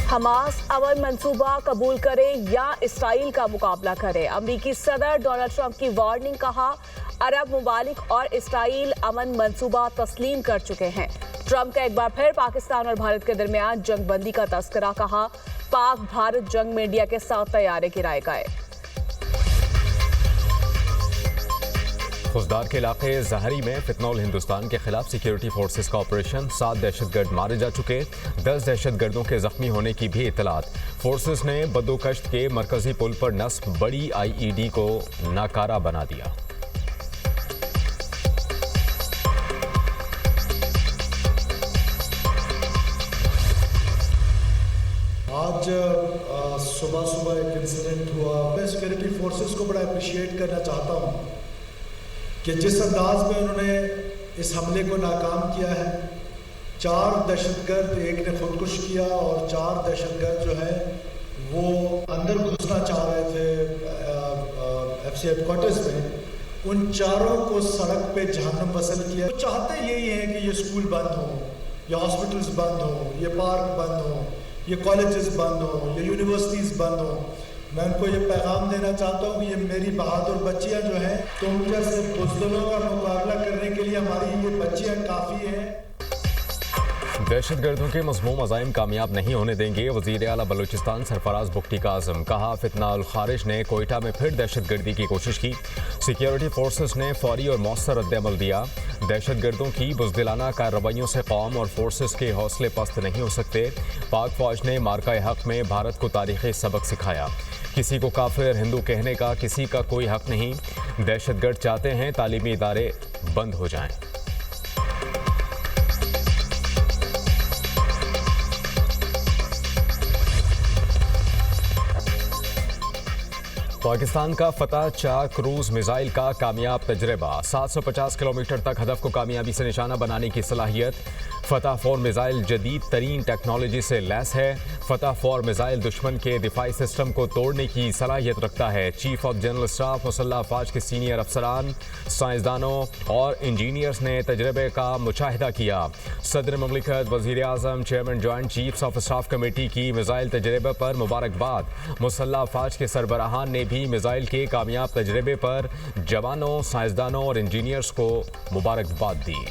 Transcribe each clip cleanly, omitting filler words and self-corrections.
Hamas अमन मंसूबा कबूल करे या इसराइल का मुकाबला करे। अमरीकी सदर डोनाल्ड ट्रंप की वार्निंग, कहा अरब मुमालिक और इसराइल अमन मंसूबा तस्लीम कर चुके हैं। ट्रंप का एक बार फिर पाकिस्तान और भारत के दरमियान जंगबंदी का तस्करा, कहा पाक भारत जंग में इंडिया के साथ तैयारी गिराए गए। खुजदार के इलाके जहरी में फितनौल हिंदुस्तान के खिलाफ सिक्योरिटी फोर्सेस का ऑपरेशन, 7 दहशतगर्द मारे जा चुके, 10 दहशतगर्दों के जख्मी होने की भी इतलात। फोर्सेस ने बदोकश्त के मरकजी पुल पर नस्ब बड़ी IED को नाकारा बना दिया। आज सुबह एक इंसिडेंट हुआ। मैं सिक्योरिटी फोर्सेस को बड़ा अप्रिशिएट करना चाहता हूँ कि जिस अंदाज में उन्होंने इस हमले को नाकाम किया है। 4 दहशतगर्द, एक ने खुदकुश किया और 4 दहशतगर्द जो है वो अंदर घुसना चाह रहे थे FC हेडक्वार्टर्स में। उन चारों को सड़क पे जहन्नम वसल किया। तो चाहते यही है कि ये स्कूल बंद हो, ये हॉस्पिटल्स बंद हो, ये पार्क बंद हो, ये कॉलेजेस बंद हो, ये यूनिवर्सिटीज़ बंद हो। मैं उनको ये पैगाम देना चाहता हूँ कि ये मेरी बहादुर बच्चियाँ जो हैं, तुम जैसे बुज़दिलों का मुकाबला करने के लिए हमारी ये बच्चियाँ काफ़ी हैं। दहशतगर्दों के मज़मूम अज़ाइम कामयाब नहीं होने देंगे। वज़ीर आला बलूचिस्तान सरफराज बुख्ती का आज़म, कहा फितना उल खारिज ने कोयटा में फिर दहशतगर्दी की कोशिश की। सिक्योरिटी फोर्सेस ने फौरी और मौसर रद्द-ए-अमल दिया। दहशतगर्दों की बुज़दिलाना कार्रवाइयों से कौम और फोर्सेस के हौसले पस्त नहीं हो सकते। पाक फौज ने मार्का हक में भारत को तारीख़ी सबक सिखाया। किसी को काफिर हिंदू कहने का किसी का कोई हक नहीं। दहशतगर्द चाहते हैं तालीमी इदारे बंद हो जाएं। पाकिस्तान का फतह 4 क्रूज मिसाइल का कामयाब तजर्बा, 750 किलोमीटर तक हदफ को कामयाबी से निशाना बनाने की सलाहियत। फतह 4 मिसाइल जदीद तरीन टेक्नोलॉजी से लैस है। फतह 4 मिसाइल दुश्मन के दिफाई सिस्टम को तोड़ने की सलाहियत रखता है। चीफ ऑफ जनरल स्टाफ मुसल्लह अफवाज के सीनियर अफसरान, साइंसदानों और इंजीनियर्स ने तजर्बे का मुशाहिदा किया। सदर ममलिकत, वज़ीर आज़म, chairman joint chiefs of staff committee की मिसाइल तजर्बे पर मुबारकबाद। मुसल्लह अफवाज के सरबराहान ने भी मिसाइल के कामयाब तजर्बे पर जवानों, साइंसदानों और इंजीनियर्स को मुबारकबाद दी।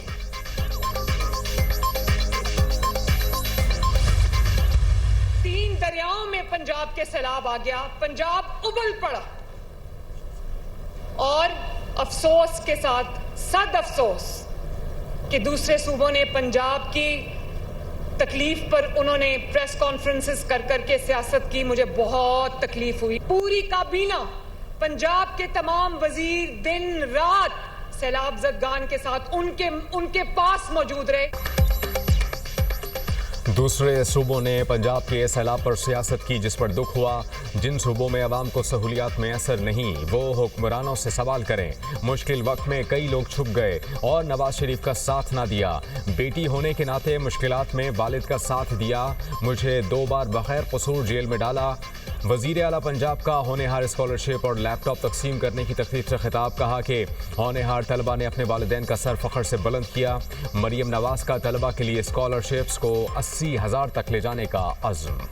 दरियाओं में पंजाब के सैलाब आ गया, पंजाब उबल पड़ा और अफसोस के साथ सद अफसोस कि दूसरे सूबों ने पंजाब की तकलीफ पर उन्होंने प्रेस कॉन्फ्रेंसेस कर करके सियासत की। मुझे बहुत तकलीफ हुई। पूरी काबीना, पंजाब के तमाम वजीर दिन रात सैलाब ज़दगान के साथ उनके पास मौजूद रहे। दूसरे सूबों ने पंजाब के सैलाब पर सियासत की, जिस पर दुख हुआ। जिन सूबों में अवाम को सहूलियात में असर नहीं, वो हुक्मरानों से सवाल करें। मुश्किल वक्त में कई लोग छुप गए और नवाज शरीफ का साथ ना दिया। बेटी होने के नाते मुश्किलात में वालिद का साथ दिया। मुझे 2 बार बगैर कसूर जेल में डाला। वज़ीर आला पंजाब का होनहार स्कॉलरशिप और लैपटॉप तकसीम करने की तकरीब से खिताब, कहा कि होनहार तलबा ने अपने वालिदैन का सर फख्र से बुलंद किया। मरियम नवाज का तलबा के लिए स्कॉलरशिप्स को 80,000 तक ले जाने का अज़्म।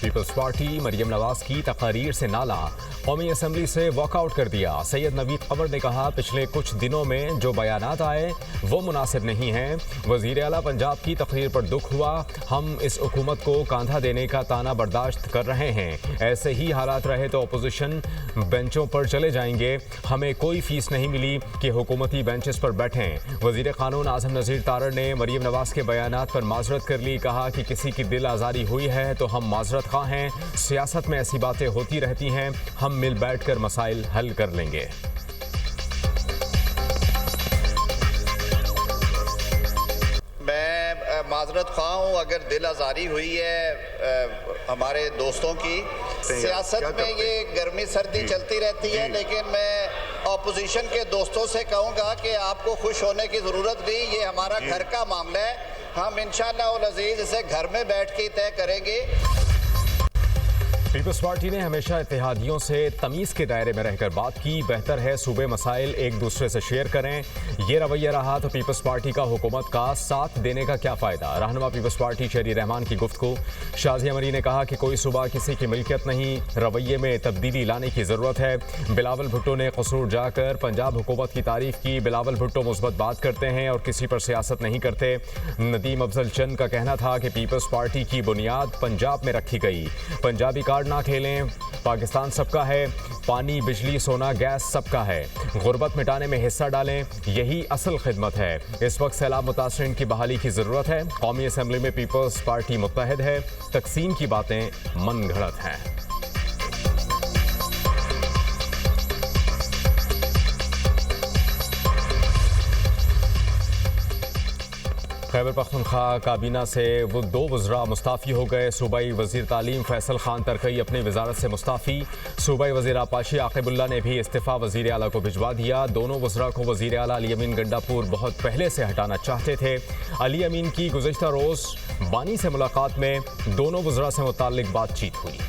पीपल्स पार्टी मरियम नवाज की तकारीर से नाला, कौमी असम्बली से वॉकआउट कर दिया। सैयद नवीद कमर ने कहा पिछले कुछ दिनों में जो बयानात आए वो मुनासिब नहीं हैं। वज़ीर आला पंजाब की तकरीर पर दुख हुआ। हम इस हुकूमत को कांधा देने का ताना बर्दाश्त कर रहे हैं। ऐसे ही हालात रहे तो अपोजिशन बेंचों पर चले जाएंगे। हमें कोई फीस नहीं मिली कि हुकूमती बेंचेस पर बैठें। वज़ीर क़ानून आज़म नज़ीर तारड़ ने मरियम नवाज के बयानात पर माजरत कर ली। कहा कि किसी की दिल आज़ारी हुई है तो हम माजरत ख़्वाह हैं। सियासत में ऐसी बातें होती रहती हैं, हम मिल बैठकर मसाइल हल कर लेंगे। मैं माजरत ख़्वाह हूँ अगर दिल आज़ारी हुई है हमारे दोस्तों की। सियासत में ये गर्मी सर्दी चलती रहती है, लेकिन मैं ऑपोजिशन के दोस्तों से कहूँगा कि आपको खुश होने की ज़रूरत नहीं। ये हमारा घर का मामला है। हम इंशाअल्लाह अज़ीज़ इसे घर में बैठ के तय करेंगे। पीपल्स पार्टी ने हमेशा इत्तेहादियों से तमीज़ के दायरे में रहकर बात की। बेहतर है सूबे मसाइल एक दूसरे से शेयर करें। ये रवैया रहा तो पीपल्स पार्टी का हुकूमत का साथ देने का क्या फ़ायदा। रहनुमा पीपल्स पार्टी शेरी रहमान की गुफ्तगू। शाज़िया मरी ने कहा कि कोई सूबा किसी की मिल्कियत नहीं, रवैये में तब्दीली लाने की ज़रूरत है। बिलावल भुट्टो ने कसूर जाकर पंजाब हुकूमत की तारीफ की। बिलावल भुट्टो मुस्बत बात करते हैं और किसी पर सियासत नहीं करते। नदीम अफजल चंद का कहना था कि पीपल्स पार्टी की बुनियाद पंजाब में रखी गई। पंजाबी कार्ड ना खेलें, पाकिस्तान सबका है, पानी बिजली सोना गैस सबका है, गुर्बत मिटाने में हिस्सा डालें, यही असल खिदमत है। इस वक्त सैलाब मुतासरीन की बहाली की ज़रूरत है। कौमी असम्बली में पीपल्स पार्टी मुत्तहद है, तकसीम की बातें मन घड़त हैं। खैबर पख्तूनख्वा काबीना से वो 2 वज़रा मुस्ताफ़ी हो गए। सूबाई वज़ीर तालीम फैसल खान तरकई अपनी वजारत से मुस्ताफ़ी। सूबाई वज़ीर आपाशी आक़िबुल्ला ने भी इस्तीफ़ा वज़ीर आला को भिजवा दिया। दोनों वज़रा को वज़ीर आला अली अमीन गंडापुर बहुत पहले से हटाना चाहते थे। अली अमीन की गुज़िश्ता रोज़ बानी से मुलाकात में दोनों वज़रा से मुताल्लिक़ बातचीत हुई।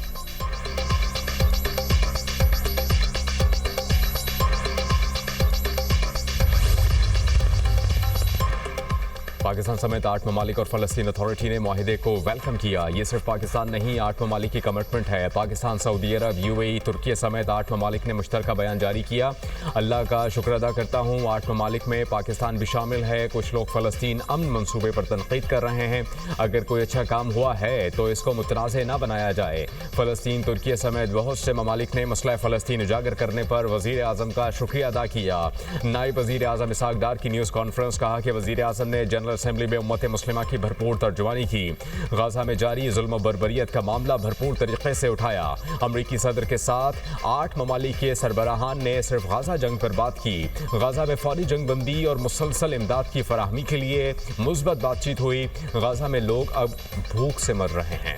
पाकिस्तान समेत 8 ममालिक और फ़लस्तीन अथॉरिटी ने मुआहिदे को वेलकम किया। ये सिर्फ पाकिस्तान नहीं, 8 ममालिक की कमिटमेंट है। पाकिस्तान, सऊदी अरब, UAE, तुर्की समेत 8 ममालिक ने मुश्तरका बयान जारी किया। अल्लाह का शुक्र अदा करता हूँ 8 ममालिक में पाकिस्तान भी शामिल है। कुछ लोग फ़लस्तीन अमन मनसूबे पर तनकीद कर रहे हैं। अगर कोई अच्छा काम हुआ है तो इसको मुतनाज़ ना बनाया जाए। फ़लस्तीन, तुर्की समेत बहुत से ममालिक ने मसला फ़लस्तीन उजागर करने पर वज़ीर आज़म का शुक्रिया अदा किया। नायब वज़ीर आज़म इसहाक डार की न्यूज़ कॉन्फ्रेंस कहा कि वज़ीर आज़म ने जनरल असेंबली में उम्मत मुस्लिमा की भरपूर तर्जुमानी की। गाज़ा में जारी जुल्म बर्बरियत का मामला भरपूर तरीके से उठाया। अमरीकी सदर के साथ 8 ममालिक के सरबराहान ने सिर्फ गाज़ा जंग पर बात की। गाज़ा में फौरी जंग बंदी और मुसलसल इमदाद की फराहमी के लिए मुस्बत बातचीत हुई। गाज़ा में लोग अब भूख से मर रहे हैं।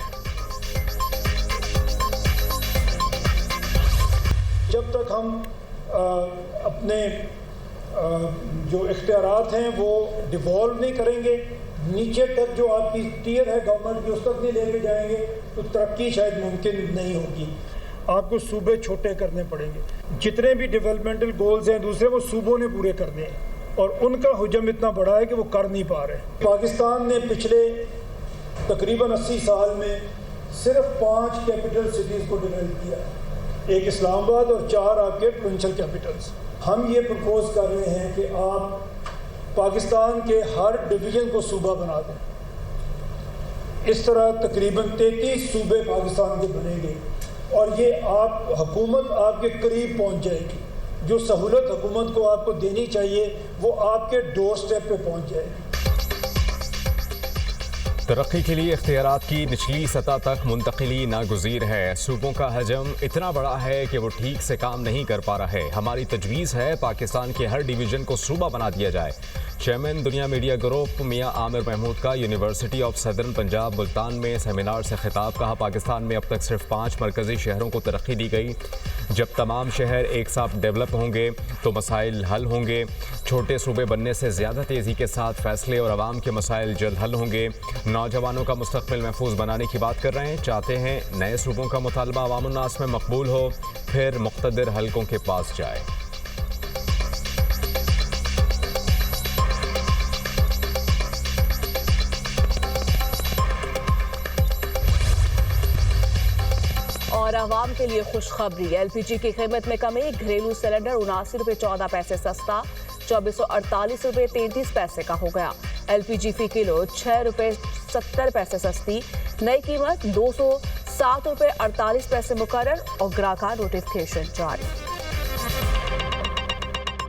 जब तक हम अपने जो इख्तियारात हैं वो डिवॉल्व नहीं करेंगे, नीचे तक जो आपकी टियर है गवर्नमेंट की उस तक नहीं लेके जाएंगे तो तरक्की शायद मुमकिन नहीं होगी। आपको सूबे छोटे करने पड़ेंगे। जितने भी डेवलपमेंटल गोल्स हैं दूसरे वो सूबों ने पूरे करने हैं और उनका हुजम इतना बड़ा है कि वो कर नहीं पा रहे। पाकिस्तान ने पिछले तकरीबन 80 साल में सिर्फ 5 कैपिटल सिटीज़ को डेवलप किया, एक इस्लामाबाद और 4 आपके प्रोविंशियल कैपिटल्स। हम ये प्रपोज कर रहे हैं कि आप पाकिस्तान के हर डिवीज़न को सूबा बना दें। इस तरह तकरीबन 33 सूबे पाकिस्तान के बनेंगे और ये आप हुकूमत आपके करीब पहुंच जाएगी। जो सहूलत हुकूमत को आपको देनी चाहिए वो आपके डोर स्टेप पे पहुंच जाएगी। तरक्की के लिए इख्तियारात की निचली सतह तक मुंतकिली नागुज़ीर है। सूबों का हजम इतना बड़ा है कि वो ठीक से काम नहीं कर पा रहे। हमारी तजवीज़ है पाकिस्तान के हर डिवीज़न को सूबा बना दिया जाए। चेयरमैन दुनिया मीडिया ग्रुप मियां आमिर महमूद का university of southern Punjab Multan में सेमिनार से खिताब। कहा पाकिस्तान में अब तक सिर्फ 5 मरकज़ी शहरों को तरक्की दी गई। जब तमाम शहर एक साथ डेवलप होंगे तो मसाइल हल होंगे। छोटे सूबे बनने से ज़्यादा तेज़ी के साथ फैसले और आवाम के मसाइल जल्द हल होंगे। नौजवानों का मुस्तक़बिल महफूज बनाने की बात कर रहे हैं। चाहते हैं नए सूबों का मुतालबा अवामुन्नास में मकबूल हो, फिर मुक़्तदिर हलकों के पास जाए। और आवाम के लिए खुशखबरी, LPG की कीमत में कमी। घरेलू सिलेंडर 79 रुपये 14 पैसे सस्ता 2448 रुपये 33 पैसे का हो गया। LPG फी किलो 6 रुपये 70 पैसे सस्ती, नई कीमत 207 रुपये 48 पैसे मुकर्रर और ग्राहक नोटिफिकेशन जारी।